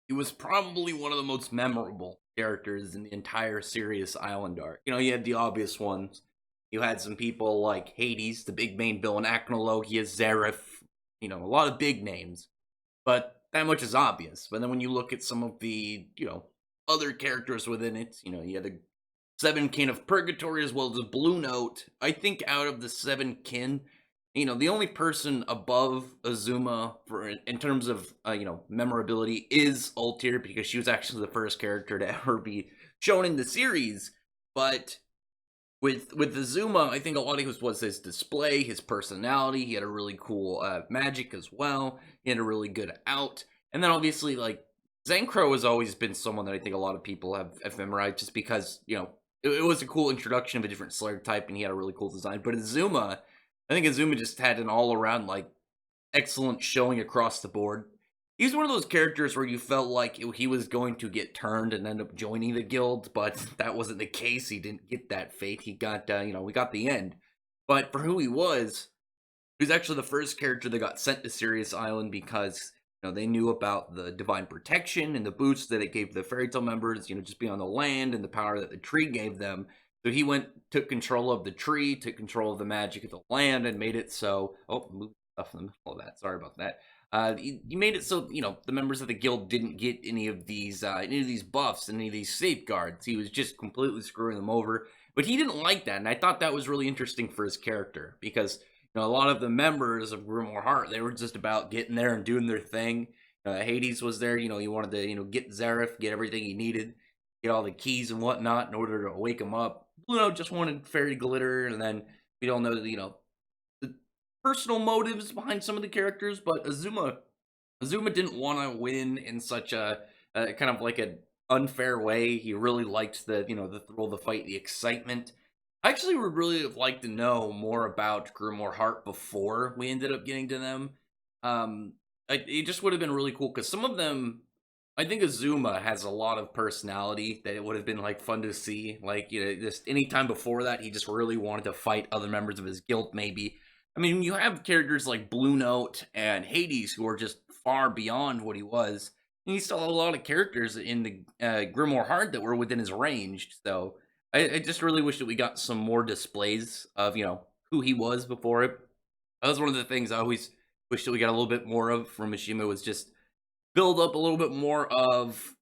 He was probably one of the most memorable characters in the entire Sirius Island arc. You had the obvious ones. You had some people like Hades, the big main villain, Acnologia, Zareth, a lot of big names. But that much is obvious. But then when you look at some of the, other characters within it, you had the Seven Kin of Purgatory as well as Blue Note. I think out of the Seven Kin, the only person above Azuma for in terms of memorability is Altair because she was actually the first character to ever be shown in the series. But with Azuma, I think a lot of it was his display, his personality. He had a really cool magic as well. He had a really good out, and then obviously like Zancro has always been someone that I think a lot of people have memorized just because it was a cool introduction of a different Slayer type, and he had a really cool design. But Azuma, I think Azuma just had an all around like excellent showing across the board. He's one of those characters where you felt like he was going to get turned and end up joining the guild, but that wasn't the case. He didn't get that fate. He got, we got the end. But for who he was actually the first character that got sent to Sirius Island because, they knew about the divine protection and the boost that it gave the fairy tale members, just being on the land and the power that the tree gave them. So he took control of the tree, took control of the magic of the land, and made it so. Oh, moved stuff in the middle of that. Sorry about that. He made it so the members of the guild didn't get any of these buffs, any of these safeguards. He was just completely screwing them over. But he didn't like that, and I thought that was really interesting for his character because a lot of the members of Grimmoire Heart, they were just about getting there and doing their thing. Hades was there. He wanted to get Zareth, get everything he needed, get all the keys and whatnot in order to wake him up. Blue Note just wanted fairy glitter, and then we don't know the personal motives behind some of the characters, but Azuma didn't want to win in such a kind of like an unfair way. He really liked the thrill of the fight, the excitement. I actually would really have liked to know more about Grimoire Heart before we ended up getting to them. It just would have been really cool because some of them, I think Azuma has a lot of personality that it would have been like fun to see. Like just any time before that, he just really wanted to fight other members of his guild. Maybe I mean you have characters like Blue Note and Hades who are just far beyond what he was. And he still had a lot of characters in the Grimoire Heart that were within his range. So I just really wish that we got some more displays of who he was before it. That was one of the things I always wish that we got a little bit more of from Mishima was just build up a little bit more of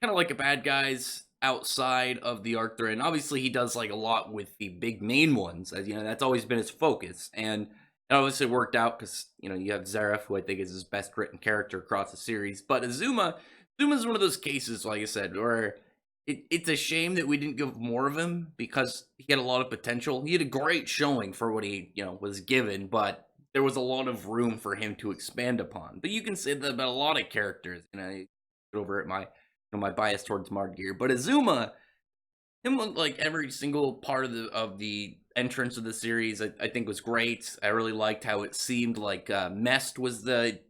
kind of like a bad guys outside of the arc they're in. Obviously, he does like a lot with the big main ones, as that's always been his focus, and it obviously worked out because you have Zareth, who I think is his best written character across the series. But Azuma's one of those cases, like I said, where it's a shame that we didn't give more of him because he had a lot of potential. He had a great showing for what he was given, but there was a lot of room for him to expand upon. But you can say that about a lot of characters. Over at my my bias towards Margear, but Azuma, him like every single part of the entrance of the series, I think was great. I really liked how it seemed like Mest was the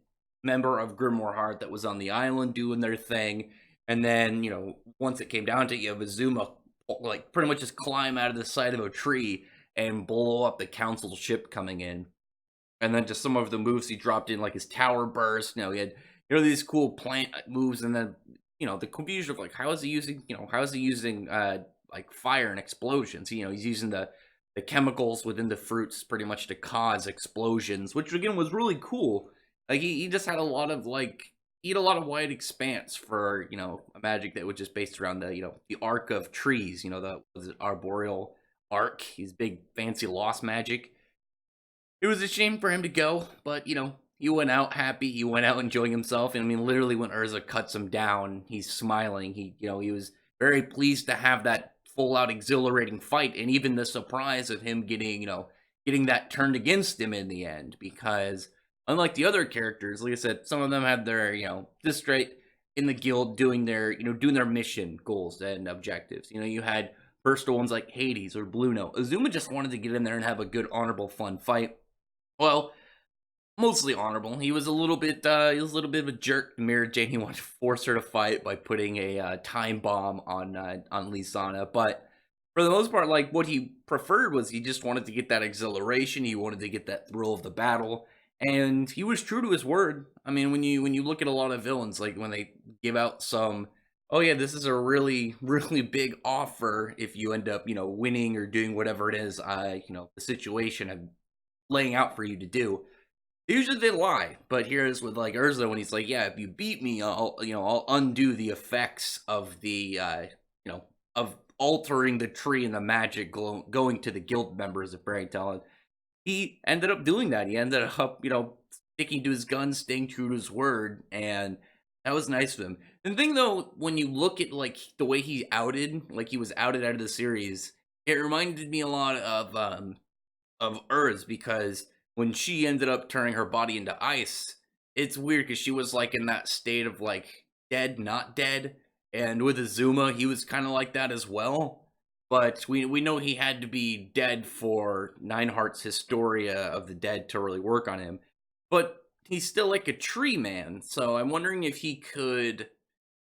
member of Grimoire Heart that was on the island doing their thing, and then once it came down to it, you have Azuma like pretty much just climb out of the side of a tree and blow up the council ship coming in. And then just some of the moves he dropped in, like his tower burst. He had these cool plant moves, and then the confusion of like how is he using like fire and explosions. He's using the chemicals within the fruits pretty much to cause explosions, which again was really cool. Like he just had a lot of he had a lot of wide expanse for a magic that was just based around the the arc of trees. The was it arboreal arc. His big fancy lost magic. It was a shame for him to go, but he went out happy. He went out enjoying himself. And I mean, literally, when Urza cuts him down, he's smiling. He was very pleased to have that full-out exhilarating fight, and even the surprise of him getting that turned against him in the end. Because unlike the other characters, like I said, some of them had their just straight in the guild doing their doing their mission goals and objectives. You had personal ones like Hades or Blue Note. Azuma just wanted to get in there and have a good, honorable, fun fight. Well, mostly honorable. He was a little bit of a jerk to Mira Jane. He wanted to force her to fight by putting a time bomb on Lisana. But for the most part, what he preferred was he just wanted to get that exhilaration. He wanted to get that thrill of the battle. and he was true to his word. I mean, when you look at a lot of villains, like when they give out some, oh yeah, this is a really really big offer if you end up winning or doing whatever it is, the situation I'm laying out for you to do. Usually they lie, but here's with like Urza when he's like, yeah, if you beat me, I'll undo the effects of the of altering the tree and the magic going to the guild members of Fairy Talent. He ended up doing that. He ended up, sticking to his guns, staying true to his word, and that was nice of him. The thing though, when you look at like the way he outed, like he was outed out of the series, it reminded me a lot of Urz, because when she ended up turning her body into ice, it's weird because she was like in that state of like dead, not dead. And with Azuma, he was kind of like that as well. But we know he had to be dead for Nineheart's Historia of the Dead to really work on him. But he's still like a tree man, so I'm wondering if he could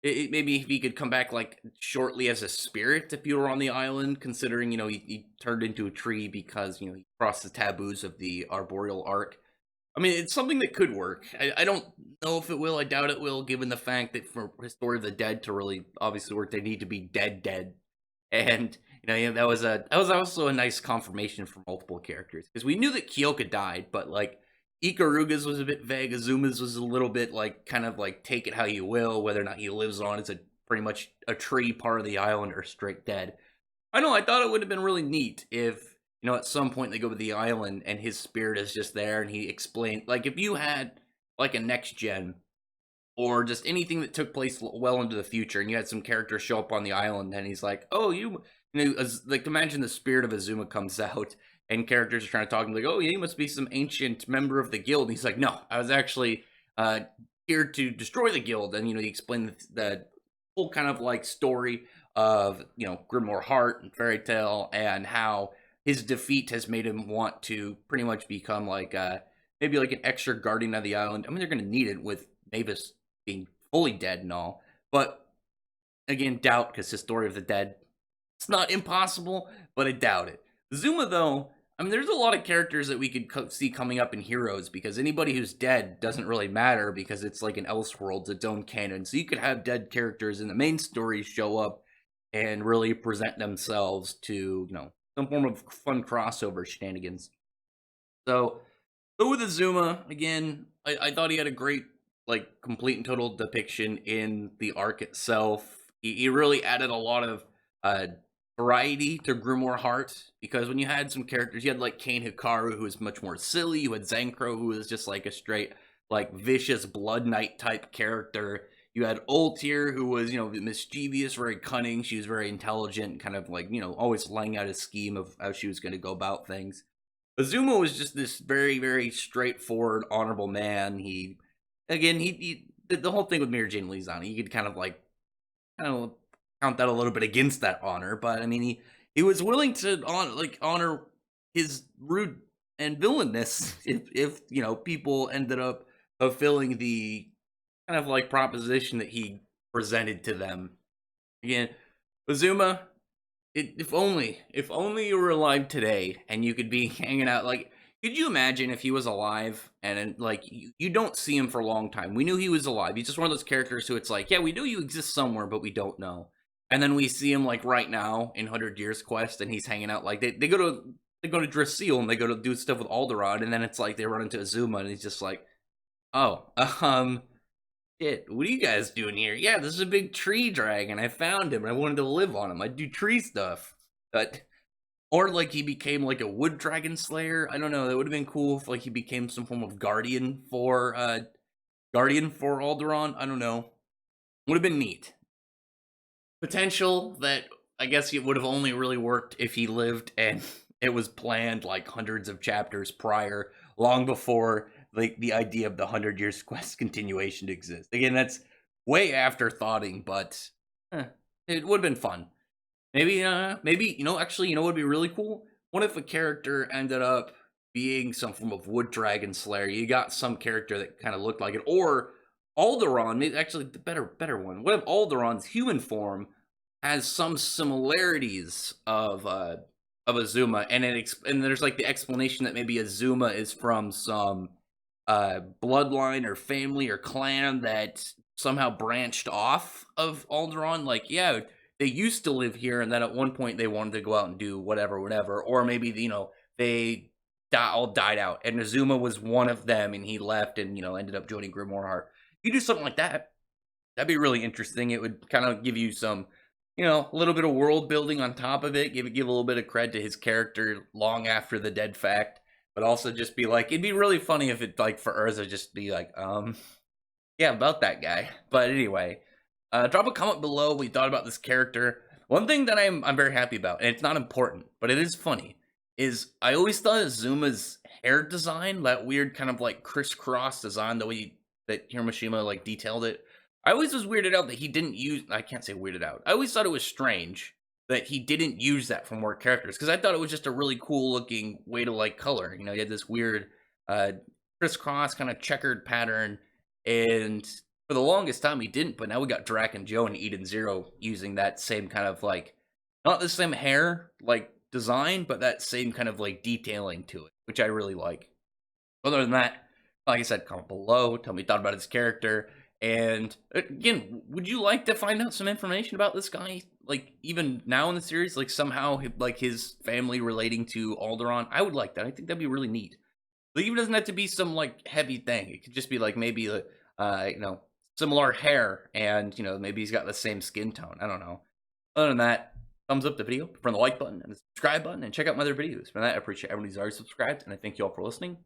maybe if he could come back like shortly as a spirit if you were on the island, considering he turned into a tree because he crossed the taboos of the arboreal arc. I mean, it's something that could work. I don't know if it will. I doubt it will, given the fact that for Story of the Dead to really obviously work, they need to be dead. And that was also a nice confirmation for multiple characters, because we knew that Kyoka died, but like Ikaruga's was a bit vague. Azuma's was a little bit like kind of like take it how you will, whether or not he lives on as a pretty much a tree part of the island or straight dead. I know, I thought it would have been really neat if, at some point they go to the island and his spirit is just there and he explained, like if you had like a next gen or just anything that took place well into the future and you had some characters show up on the island and he's like, oh, like imagine the spirit of Azuma comes out and characters are trying to talk to him like, oh yeah, you must be some ancient member of the guild. And he's like, no, I was actually here to destroy the guild. And he explained the whole kind of like story of Grimoire Heart and Fairy Tail, and how his defeat has made him want to pretty much become like maybe like an extra guardian of the island. I mean, they're going to need it with Mavis being fully dead and all, but again, doubt, because his Story of the Dead, it's not impossible, but I doubt it. Zuma though, I mean, there's a lot of characters that we could see coming up in Heroes, because anybody who's dead doesn't really matter because it's like an Elseworlds, its own canon. So you could have dead characters in the main story show up and really present themselves to, some form of fun crossover shenanigans. So, but with Azuma, again, I thought he had a great, like, complete and total depiction in the arc itself. He really added a lot of variety to Grimoire Heart, because when you had some characters, you had like Kane Hikaru, who was much more silly. You had Zenkro, who was just like a straight, like, vicious Blood Knight type character. You had Ultir, who was, mischievous, very cunning. She was very intelligent, kind of like, always laying out a scheme of how she was going to go about things. Azuma was just this very, very straightforward, honorable man. He the whole thing with Mira Jane Lizana, you could kind of like, count that a little bit against that honor, but I mean, he was willing to honor his rude and villainous if people ended up fulfilling the kind of like proposition that he presented to them. Again, Azuma, if only you were alive today and you could be hanging out, like, could you imagine if he was alive and like you don't see him for a long time? We knew he was alive. He's just one of those characters who it's like, yeah, we know you exist somewhere, but we don't know. And then we see him like right now in 100 Years Quest, and he's hanging out. Like they go to Drasil and they go to do stuff with Alderaan, and then it's like they run into Azuma, and he's just like, oh, shit, what are you guys doing here? Yeah, this is a big tree dragon. I found him and I wanted to live on him. I do tree stuff. But or like he became like a wood dragon slayer. I don't know. That would have been cool if like he became some form of guardian for Alderaan. I don't know. Would have been neat. Potential that I guess it would have only really worked if he lived and it was planned like hundreds of chapters prior, long before like the idea of the 100 Years Quest continuation to exist. Again, that's way after thoughting, but it would have been fun. Maybe actually, what would be really cool? What if a character ended up being some form of wood dragon slayer? You got some character that kind of looked like it, or Alderaan, maybe actually the better one. What if Alderaan's human form has some similarities of Azuma, and there's like the explanation that maybe Azuma is from some bloodline or family or clan that somehow branched off of Alderaan. Like, yeah, they used to live here, and then at one point they wanted to go out and do whatever, whatever. Or maybe, they all died out, and Azuma was one of them, and he left and, ended up joining Grimoire. You do something like that, that'd be really interesting. It would kind of give you some, a little bit of world building on top of it. Give a little bit of cred to his character long after the dead fact, but also just be like, it'd be really funny if it, like, for Urza, just be like, yeah, about that guy. But anyway, drop a comment below what you thought about this character. One thing that I'm very happy about, and it's not important, but it is funny, is I always thought Azuma's hair design, that weird kind of like crisscross design, the way that Hiroshima like detailed it, I always was weirded out that he didn't use, I can't say weirded out, I always thought it was strange that he didn't use that for more characters, because I thought it was just a really cool looking way to like color. He had this weird crisscross kind of checkered pattern, and for the longest time he didn't, but now we got Drac and Joe and Eden Zero using that same kind of like, not the same hair like design, but that same kind of like detailing to it, which I really like. Other than that, like I said, comment below, tell me what you thought about his character, and again, would you like to find out some information about this guy, like even now in the series, like somehow like his family relating to Alderaan? I would like that. I think that'd be really neat. But even doesn't have to be some like heavy thing. It could just be like maybe similar hair, and maybe he's got the same skin tone. I don't know. Other than that, thumbs up the video, turn the like button and the subscribe button, and check out my other videos. For that, I appreciate everyone who's already subscribed, and I thank you all for listening.